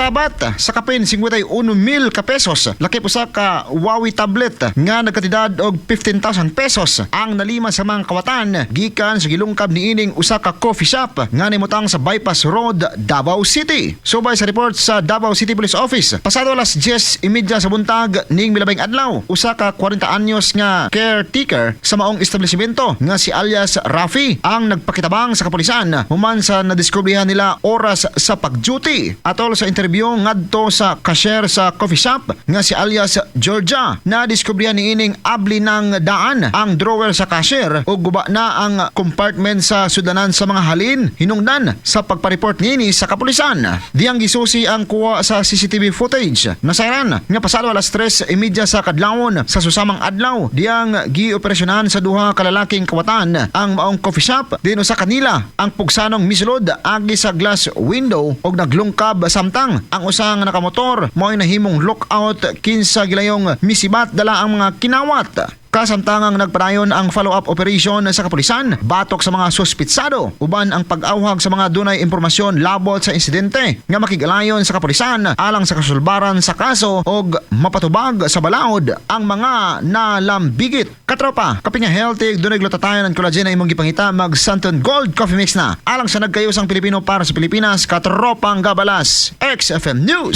Katabat sa kapin 51,000 ka pesos. Lakip usa ka Huawei tablet nga nagkatidad og 15,000 pesos ang nalima sa mga kawatan gikan sa gilungkab niining usa ka coffee shop nga nimutang sa Bypass Road, Davao City. Subay sa report sa Davao City Police Office, pasado alas 10:30 sa buntag ning milabing adlaw, usa ka 40 anyos nga caretaker sa maong establishmento nga si alias Rafi ang nagpakitabang sa kapulisan human sa nadiskubrihan nila oras sa pag-duty. Atol sa interview ngadto sa cashier sa coffee shop nga si alias Georgia, nadiskubrihan niining abli ng daan ang drawer sa cashier ug guba na ang compartment sa sudanan sa mga halin hinungdan sa pagpareport niini sa kapulisan. Diyang gisusi ang kuha sa CCTV footage. Nasayran nga pasado alas 3:30 sa kadlawon sa susamang adlaw diyang gioperasyonan sa duha ka lalaking kawatan ang maong coffee shop. Din usa kanila ang pugsanong misulod agi sa glass window og naglungkab samtang ang usa nga nakamotor mo'y nahimong lockout kinsa gilayong misibat dala ang mga kinawat. Kasamtangang nagpadayon ang follow-up operation sa kapulisan batok sa mga suspitsado uban ang pag-awhag sa mga dunay impormasyon labot sa insidente nga makigalayon sa kapulisan alang sa kasulbaran sa kaso og mapatubag sa balaod ang mga nalambigit. Katropa, kaping nga healthy dunay glutatayon and collagen na imong gipangita mag Santon Gold Coffee Mix na alang sa nagkayusang Pilipino para sa Pilipinas. Katropang gabalas, XFM News.